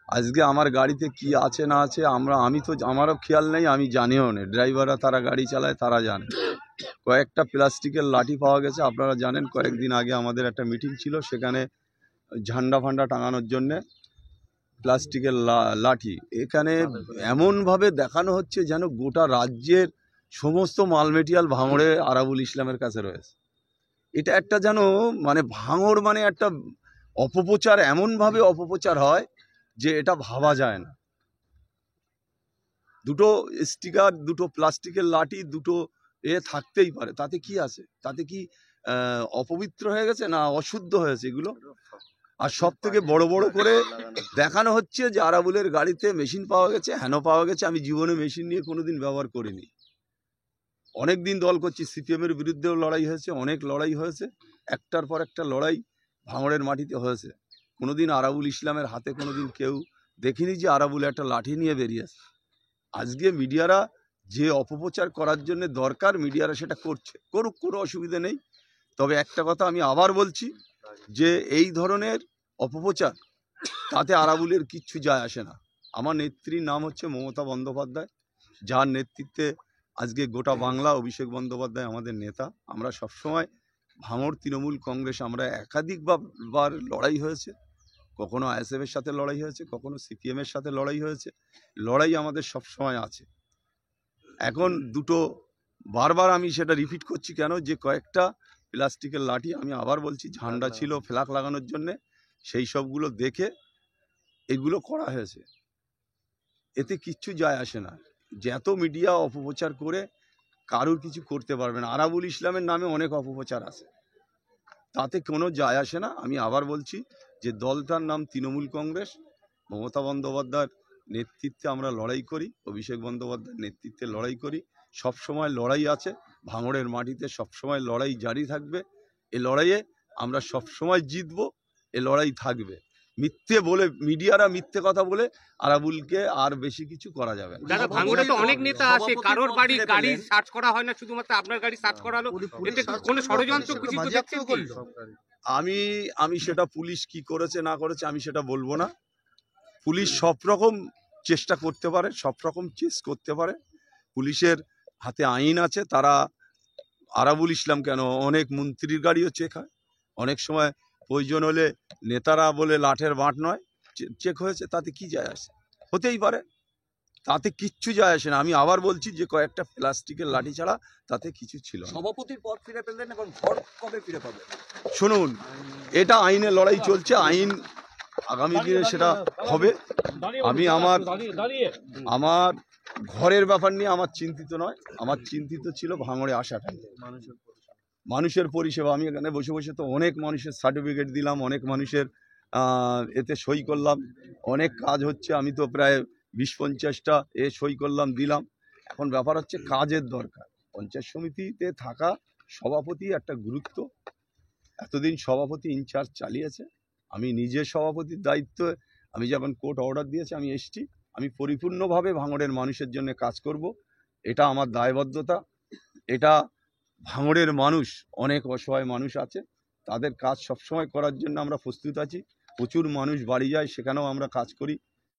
আজকে আমার গাড়িতে কি আছে না আছে আমি তো আমারও খেয়াল নেই, আমি জানিও না। ড্রাইভাররা তারা গাড়ি চালায়, তারা জানে। কয়েকটা প্লাস্টিকের লাঠি পাওয়া গেছে। আপনারা জানেন কয়েকদিন আগে আমাদের একটা মিটিং ছিল, সেখানে ঝান্ডা ফান্ডা টাঙানোর জন্যে প্লাস্টিকের লাঠি। এখানে এমনভাবে দেখানো হচ্ছে যেন গোটা রাজ্যের সমস্ত মাল মেটেরিয়াল ভাঙড়ে আরাবুল ইসলামের কাছে রয়েছে। এটা একটা যেন মানে ভাঙড় মানে একটা অপপ্রচার, এমনভাবে অপপ্রচার হয় যে এটা ভাবা যায় না। দুটো স্টিকার, দুটো প্লাস্টিকের লাঠি, দুটো থাকতেই পারে, তাতে কি আছে? তাতে কি অপবিত্র হয়ে গেছে না অশুদ্ধ হয়েছে এগুলো? আর সব থেকে বড় বড় করে দেখানো হচ্ছে যে আরাবুলের গাড়িতে মেশিন পাওয়া গেছে, হেন পাওয়া গেছে। আমি জীবনে মেশিন নিয়ে কোনোদিন ব্যবহার করিনি। অনেক দিন দল করছি, সিপিএমের বিরুদ্ধেও লড়াই হয়েছে, অনেক লড়াই হয়েছে, একটার পর একটা লড়াই ভাঙড়ের মাটিতে হয়েছে। কোনোদিন আরাবুল ইসলামের হাতে কোনোদিন কেউ দেখিনি যে আরাবুল একটা লাঠি নিয়ে বেরিয়েছে। আজকে মিডিয়ারা যে অপপ্রচার করার জন্য দরকার, মিডিয়ারা সেটা করছে, করুক, কোনো অসুবিধা নেই। তবে একটা কথা আমি আবার বলছি যে এই ধরনের অপপ্রচার তাতে আরাবুলের কিচ্ছু যায় আসে না। আমার নেত্রীর নাম হচ্ছে মমতা বন্দ্যোপাধ্যায়, যার নেতৃত্বে আজকে গোটা বাংলা অভিষেক বন্দ্যোপাধ্যায় আমাদের নেতা। আমরা সবসময় ভাঙড় তৃণমূল কংগ্রেস আমরা একাধিকবার লড়াই হয়েছে, কখনো আইএসএফের সাথে লড়াই হয়েছে, কখনো সিপিএমের সাথে লড়াই হয়েছে। লড়াই আমাদের সবসময় আছে। এখন দুটো বারবার আমি সেটা রিপিট করছি কেন, যে কয়েকটা প্লাস্টিকের লাঠি, আমি আবার বলছি, ঝান্ডা ছিল ফ্ল্যাগ লাগানোর জন্যে, সেই সবগুলো দেখে এগুলো করা হয়েছে। এতে কিচ্ছু যায় আসে না। যত মিডিয়া অপপ্রচার করে কারুর কিছু করতে পারবে না। আরাবুল ইসলামের নামে অনেক অপপ্রচার আছে, তাতে কোনো যায় আসে না। আমি আবার বলছি যে দলটার নাম তৃণমূল কংগ্রেস, মমতা বন্দ্যোপাধ্যায়ের নেতৃত্বে আমরা লড়াই করি, অভিষেক বন্দ্যোপাধ্যায়ের নেতৃত্বে লড়াই করি। সবসময় লড়াই আছে ভাঙড়ের মাটিতে, সবসময় লড়াই জারি থাকবে। এ লড়াইয়ে আমরা সবসময় জিতব, এ লড়াই থাকবে। মিথ্যে বলে, মিডিয়ারা মিথ্যে কথা বলে আরাবুলকে আর বেশি কিছু করা যাবে না। দাদা, ভাঙড়ে তো অনেক নেতা আছে, কারোর গাড়ি সার্চ করা হয় না, শুধুমাত্র আপনার গাড়ি সার্চ করা হলো। এতে কোনো ষড়যন্ত্র কিছু তো দেখছেন কি? আমি সেটা পুলিশ কি করেছে না করেছে আমি সেটা বলবো না। পুলিশ সব রকম চেষ্টা করতে পারে, সব রকম চেস করতে পারে। পুলিশের হাতে আইন আছে। তারা আরাবুল ইসলাম কেন, অনেক মন্ত্রীর গাড়িও চেক হয়, অনেক সময় প্রয়োজন হলে নেতারা বলে লাঠের বাঁট নয় চেক হয়েছে, তাতে কি যায় আসে? হতেই পারে, তাতে কিচ্ছু যায় আসে না। আমি আবার বলছি যে কয়েকটা প্লাস্টিকের লাঠি ছাড়া তাতে কিছু ছিল না। সভাপতির পদ ফিরে পেলেন, এবং ঘর কবে ফিরে পাবে? শুনুন, এটা আইনের লড়াই চলছে, আইন আগামী দিনে সেটা হবে। আমি আমার ঘরের ব্যাপার নিয়ে আমার চিন্তিত নয়, আমার চিন্তিত ছিল ভাঙড়ে আসাটাই, মানুষের পরিষেবা। আমি এখানে বসে বসে তো অনেক মানুষের সার্টিফিকেট দিলাম, অনেক মানুষের এতে সই করলাম, অনেক কাজ হচ্ছে। আমি তো প্রায় 20-50টা সই করলাম, দিলাম। এখন ব্যাপার হচ্ছে কাজের দরকার। পঞ্চায়েত সমিতিতে থাকা সভাপতি একটা গুরুত্ব। এতদিন সভাপতি ইনচার্জ চালিয়েছে, আমি নিজে সভাপতির দায়িত্ব, আমি যখন কোর্ট অর্ডার দিয়েছে আমি এসছি। আমি পরিপূর্ণভাবে ভাঙড়ের মানুষের জন্য কাজ করব, এটা আমার দায়বদ্ধতা। এটা ভাঙড়ের মানুষ, অনেক অসহায় মানুষ আছে, তাদের কাজ সবসময় করার জন্য আমরা প্রস্তুত আছি। প্রচুর মানুষ বাড়ি যায়, সেখানেও আমরা কাজ করি।